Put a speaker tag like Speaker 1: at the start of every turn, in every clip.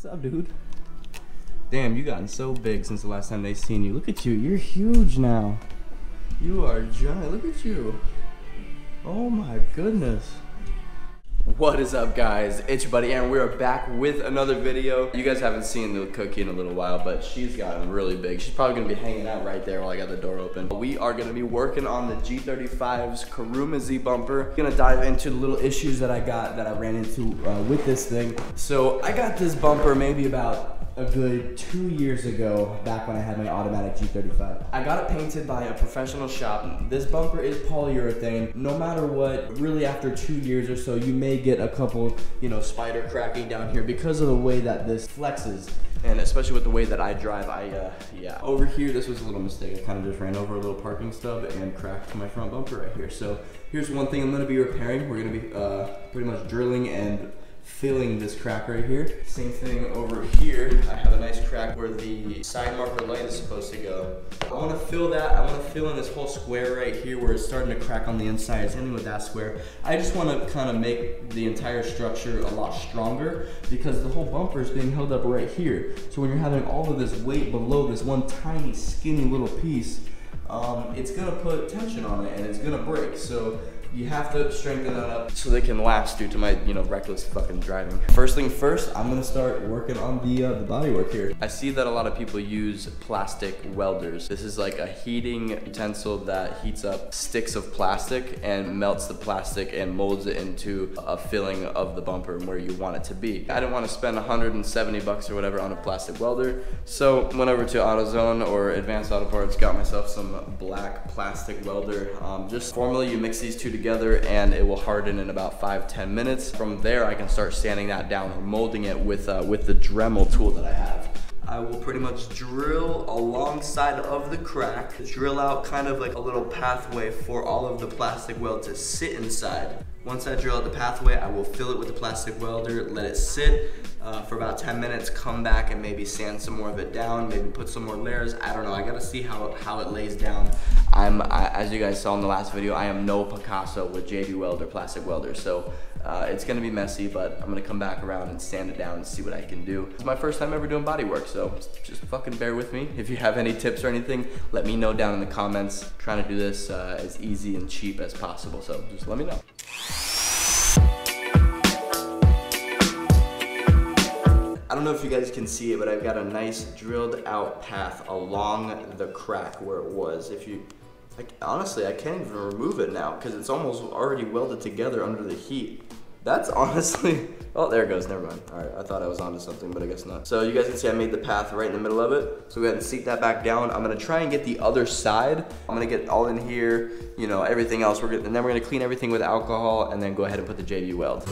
Speaker 1: What's up, dude? Damn, you gotten so big since the last time they seen you. Look at you, you're huge now. You are giant, look at you. Oh my goodness. What is up, guys? It's your buddy Aaron. We are back with another video. You guys haven't seen the cookie in a little while, but she's gotten really big. She's probably gonna be hanging out right there while I got the door open. We are gonna be working on the G35's Kuruma Z bumper. Gonna dive into the little issues that I ran into with this thing. So I got this bumper maybe about a good 2 years ago, back when I had my automatic G35. I got it painted by a professional shop. This bumper is polyurethane. No matter what, really after 2 years or so, you may get a couple, spider cracking down here because of the way that this flexes. And especially with the way that I drive, yeah. Over here, this was a little mistake. I kind of just ran over a little parking stub and cracked my front bumper right here. So here's one thing I'm gonna be repairing. We're gonna be pretty much drilling and filling this crack right here. Same thing over here. I have a nice crack where the side marker light is supposed to go. I want to fill that. I want to fill in this whole square right here where it's starting to crack on the inside. It's ending with that square. I just want to kind of make the entire structure a lot stronger because the whole bumper is being held up right here. So when you're having all of this weight below this one tiny skinny little piece, it's gonna put tension on it and it's gonna break. So you have to strengthen that up so they can last due to my, reckless fucking driving. First thing first, I'm gonna start working on the bodywork here. I see that a lot of people use plastic welders. This is like a heating utensil that heats up sticks of plastic and melts the plastic and molds it into a filling of the bumper where you want it to be. I didn't want to spend 170 bucks or whatever on a plastic welder, so went over to AutoZone or Advanced Auto Parts, got myself some black plastic welder. Just formally, you mix these two together and it will harden in about 5-10 minutes. From there, I can start sanding that down or molding it with the Dremel tool that I have. I will pretty much drill alongside of the crack, drill out kind of like a little pathway for all of the plastic weld to sit inside. Once I drill out the pathway, I will fill it with the plastic welder, let it sit for about 10 minutes, come back and maybe sand some more of it down, maybe put some more layers. I don't know, I gotta see how it lays down. As you guys saw in the last video, I am no Picasso with JB Weld or plastic welder, so it's gonna be messy, but I'm gonna come back around and sand it down and see what I can do. It's my first time ever doing body work, so just fucking bear with me. If you have any tips or anything, let me know down in the comments. I'm trying to do this as easy and cheap as possible, so just let me know. I don't know if you guys can see it, but I've got a nice drilled out path along the crack where it was. Honestly, I can't even remove it now because it's almost already welded together under the heat. That's honestly, oh, there it goes, never mind. All right, I thought I was onto something, but I guess not. So you guys can see I made the path right in the middle of it. So go ahead and seat that back down. I'm gonna try and get the other side. I'm gonna get all in here, everything else. And then we're gonna clean everything with alcohol and then go ahead and put the JB Weld.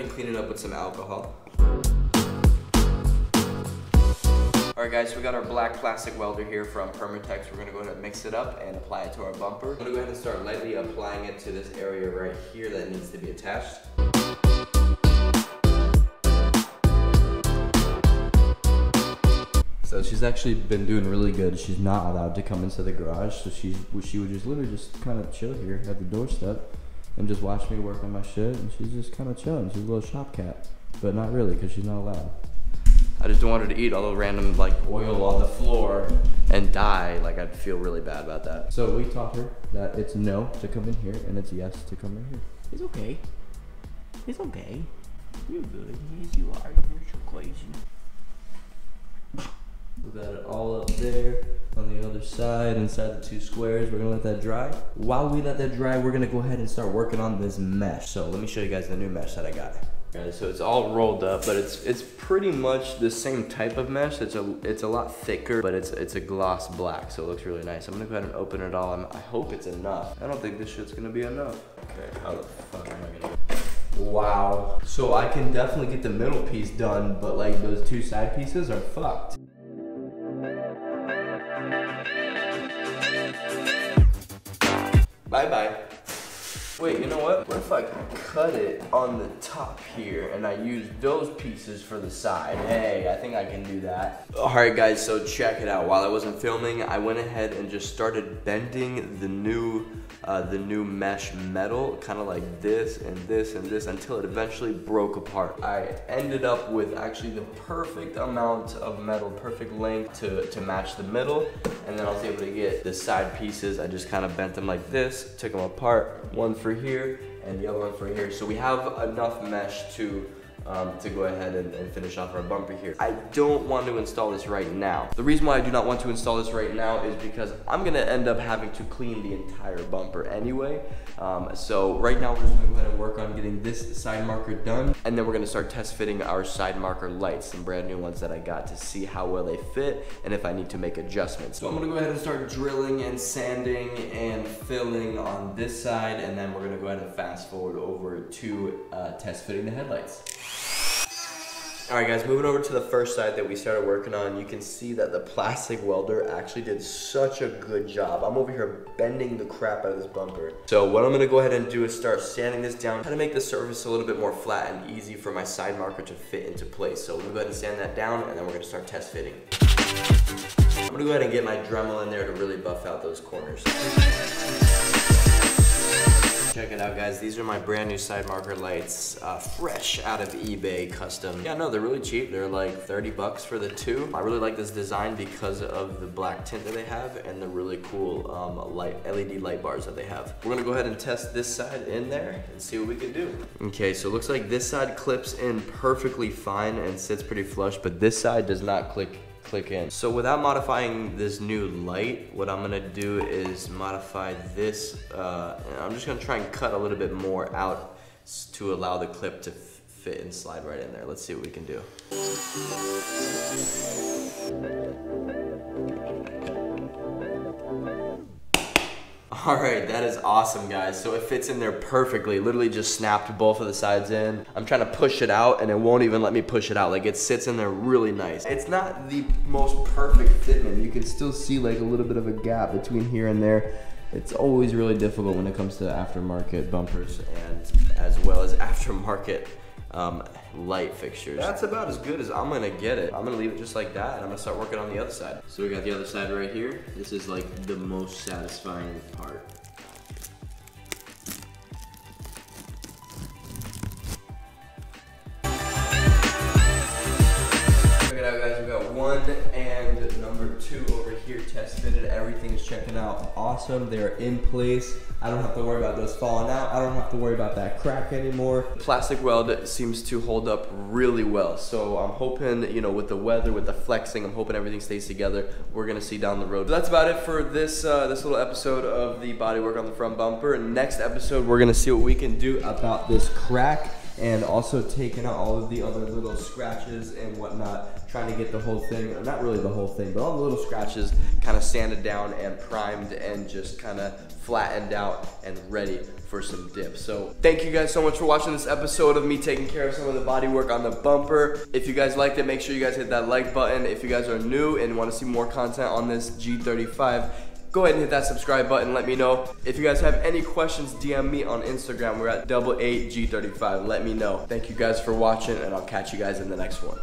Speaker 1: Clean it up with some alcohol. Alright guys, so we got our black plastic welder here from Permatex. We're gonna go ahead and mix it up and apply it to our bumper. I'm gonna go ahead and start lightly applying it to this area right here that needs to be attached. So she's actually been doing really good. She's not allowed to come into the garage, so she would just literally just kind of chill here at the doorstep and just watch me work on my shit, and she's just kind of chilling. She's a little shop cat, but not really, because she's not allowed. I just don't want her to eat all the random oil on the floor and die. I'd feel really bad about that. So we taught her that it's no to come in here and it's yes to come in here.
Speaker 2: It's okay. It's okay. You're good. Yes, you are. You're so crazy.
Speaker 1: We got it all up there on the other side, inside the two squares. We're gonna let that dry. While we let that dry, we're gonna go ahead and start working on this mesh. So let me show you guys the new mesh that I got. Guys, so it's all rolled up, but it's pretty much the same type of mesh. It's a lot thicker, but it's a gloss black, so it looks really nice. I'm gonna go ahead and open it all. I hope it's enough. I don't think this shit's gonna be enough. Okay, how the fuck am I gonna? Wow. So I can definitely get the middle piece done, but those two side pieces are fucked. Bye-bye. Wait, you know what? What if I cut it on the top here and I use those pieces for the side? Hey, I think I can do that. Alright guys, so check it out. While I wasn't filming, I went ahead and just started bending the new mesh metal, kind of like this and this and this, until it eventually broke apart. I ended up with actually the perfect amount of metal, perfect length to match the middle, and then I was able to get the side pieces. I just kind of bent them like this, took them apart, one for here and the other one for here. So we have enough mesh to go ahead and finish off our bumper here. I don't want to install this right now. The reason why I do not want to install this right now is because I'm gonna end up having to clean the entire bumper anyway. So right now we're just gonna go ahead and work on getting this side marker done, and then we're gonna start test fitting our side marker lights, some brand new ones that I got, to see how well they fit and if I need to make adjustments. So I'm gonna go ahead and start drilling and sanding and filling on this side, and then we're gonna go ahead and fast forward over to test fitting the headlights. Alright guys, moving over to the first side that we started working on, you can see that the plastic welder actually did such a good job. I'm over here bending the crap out of this bumper. So what I'm going to go ahead and do is start sanding this down, try to make the surface a little bit more flat and easy for my side marker to fit into place. So we're going to go ahead and sand that down, and then we're going to start test fitting. I'm going to go ahead and get my Dremel in there to really buff out those corners. Check it out guys, these are my brand new side marker lights, fresh out of eBay custom. Yeah, no, they're really cheap. They're like 30 bucks for the two. I really like this design because of the black tint that they have and the really cool LED light bars that they have. We're gonna go ahead and test this side in there and see what we can do. Okay, so it looks like this side clips in perfectly fine and sits pretty flush, but this side does not click in. So without modifying this new light, what I'm gonna do is modify this. I'm just gonna try and cut a little bit more out to allow the clip to fit and slide right in there. Let's see what we can do. All right, that is awesome, guys. So it fits in there perfectly. Literally just snapped both of the sides in. I'm trying to push it out and it won't even let me push it out. Like, it sits in there really nice. It's not the most perfect fitment. You can still see like a little bit of a gap between here and there. It's always really difficult when it comes to aftermarket bumpers and as well as aftermarket light fixtures. That's about as good as I'm gonna get it. I'm gonna leave it just like that, and I'm gonna start working on the other side. So we got the other side right here. This is like the most satisfying part. Check it out guys, we got 1 and number 2 over here test fitted. Everything is checking out awesome. They're in place. I don't have to worry about those falling out. I don't have to worry about that crack anymore. Plastic weld seems to hold up really well. So I'm hoping, you know, with the weather, with the flexing, I'm hoping everything stays together. We're gonna see down the road. So that's about it for this this little episode of the bodywork on the front bumper. Next episode, we're gonna see what we can do about this crack, and also taking out all of the other little scratches and whatnot, trying to get the whole thing, or not really the whole thing, but all the little scratches kind of sanded down and primed and just kind of flattened out and ready for some dip. So thank you guys so much for watching this episode of me taking care of some of the body work on the bumper. If you guys liked it, make sure you guys hit that like button. If you guys are new and want to see more content on this G35, go ahead and hit that subscribe button. Let me know. If you guys have any questions, DM me on Instagram. We're at 88G35. Let me know. Thank you guys for watching, and I'll catch you guys in the next one.